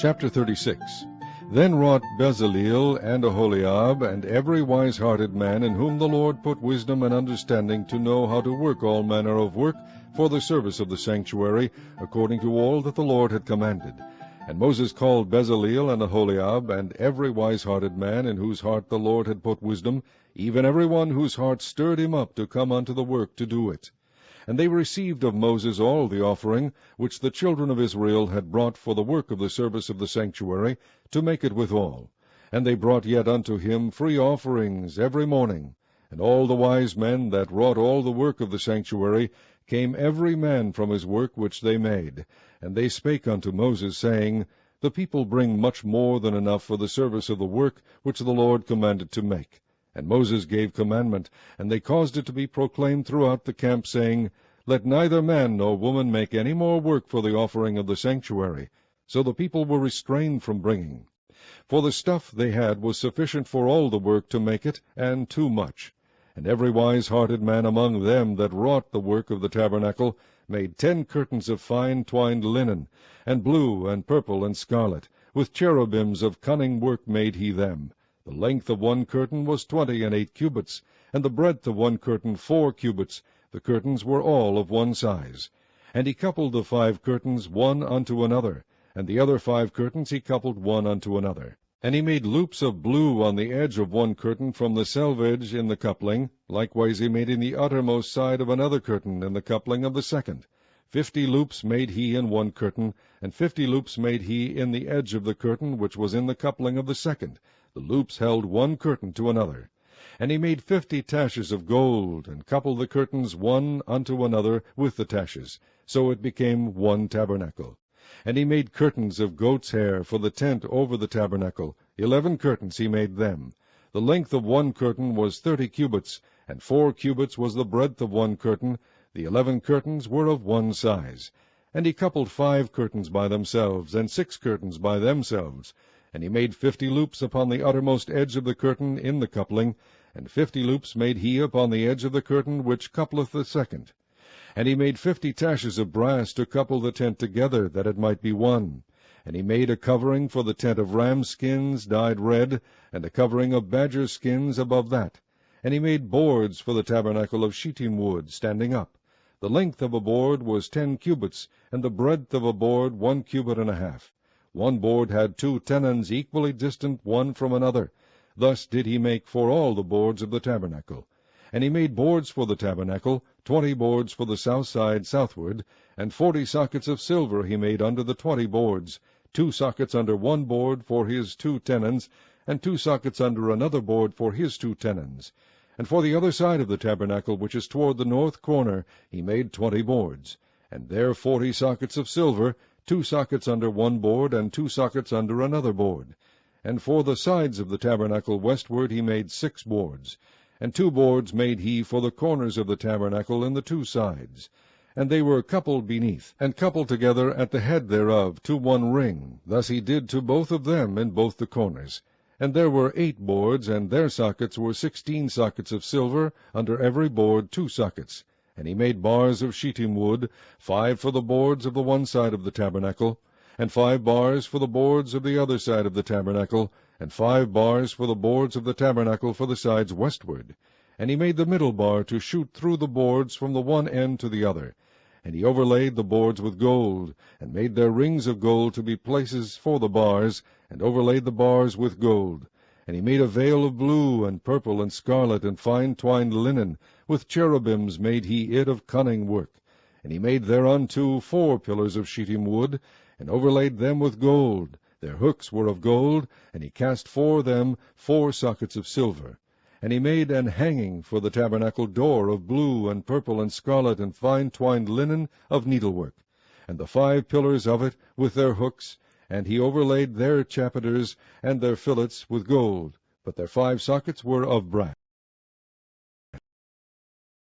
Chapter 36. Then wrought Bezaleel and Aholiab, and every wise-hearted man in whom the Lord put wisdom and understanding to know how to work all manner of work for the service of the sanctuary, according to all that the Lord had commanded. And Moses called Bezaleel and Aholiab, and every wise-hearted man in whose heart the Lord had put wisdom, even every one whose heart stirred him up to come unto the work to do it. And they received of Moses all the offering which the children of Israel had brought for the work of the service of the sanctuary, to make it withal. And they brought yet unto him free offerings every morning. And all the wise men that wrought all the work of the sanctuary came every man from his work which they made. And they spake unto Moses, saying, The people bring much more than enough for the service of the work which the Lord commanded to make. And Moses gave commandment, and they caused it to be proclaimed throughout the camp, saying, Let neither man nor woman make any more work for the offering of the sanctuary. So the people were restrained from bringing. For the stuff they had was sufficient for all the work to make it, and too much. And every wise-hearted man among them that wrought the work of the tabernacle made 10 curtains of fine twined linen, and blue, and purple, and scarlet. With cherubims of cunning work made he them. The length of one curtain was 28 cubits, and the breadth of one curtain 4 cubits. The curtains were all of one size. And he coupled the 5 curtains one unto another, and the other 5 curtains he coupled one unto another. And he made loops of blue on the edge of one curtain from the selvedge in the coupling. Likewise he made in the uttermost side of another curtain in the coupling of the second. 50 loops made he in one curtain, and 50 loops made he in the edge of the curtain which was in the coupling of the second. The loops held one curtain to another. And he made 50 taches of gold, and coupled the curtains one unto another with the taches. So it became one tabernacle. And he made curtains of goat's hair for the tent over the tabernacle. 11 curtains he made them. The length of one curtain was 30 cubits, and 4 cubits was the breadth of one curtain. The 11 curtains were of one size. And he coupled 5 curtains by themselves, and 6 curtains by themselves. And he made 50 loops upon the uttermost edge of the curtain in the coupling, and 50 loops made he upon the edge of the curtain which coupleth the second. And he made 50 taches of brass to couple the tent together, that it might be one. And he made a covering for the tent of ram skins dyed red, and a covering of badger skins above that. And he made boards for the tabernacle of shittim wood, standing up. The length of a board was 10 cubits, and the breadth of a board 1 cubit and a half. One board had 2 tenons equally distant one from another. Thus did he make for all the boards of the tabernacle. And he made boards for the tabernacle, 20 boards for the south side southward, and 40 sockets of silver he made under the 20 boards, 2 sockets under one board for his 2 tenons, and 2 sockets under another board for his 2 tenons. And for the other side of the tabernacle, which is toward the north corner, he made 20 boards, and there 40 sockets of silver, 2 sockets under one board, and 2 sockets under another board. And for the sides of the tabernacle westward he made 6 boards. And 2 boards made he for the corners of the tabernacle in the 2 sides. And they were coupled beneath, and coupled together at the head thereof to one ring. Thus he did to both of them in both the corners. And there were 8 boards, and their sockets were 16 sockets of silver, under every board 2 sockets. And he made bars of shittim wood, 5 for the boards of the one side of the tabernacle, and 5 bars for the boards of the other side of the tabernacle, and 5 bars for the boards of the tabernacle for the sides westward. And he made the middle bar to shoot through the boards from the one end to the other. And he overlaid the boards with gold, and made their rings of gold to be places for the bars, and overlaid the bars with gold. And he made a veil of blue, and purple, and scarlet, and fine twined linen. With cherubims made he it of cunning work. And he made thereunto 4 pillars of shittim wood, and overlaid them with gold. Their hooks were of gold, and he cast for them 4 sockets of silver. And he made an hanging for the tabernacle door of blue, and purple, and scarlet, and fine twined linen of needlework. And the 5 pillars of it with their hooks, and he overlaid their chapiters and their fillets with gold, but their 5 sockets were of brass.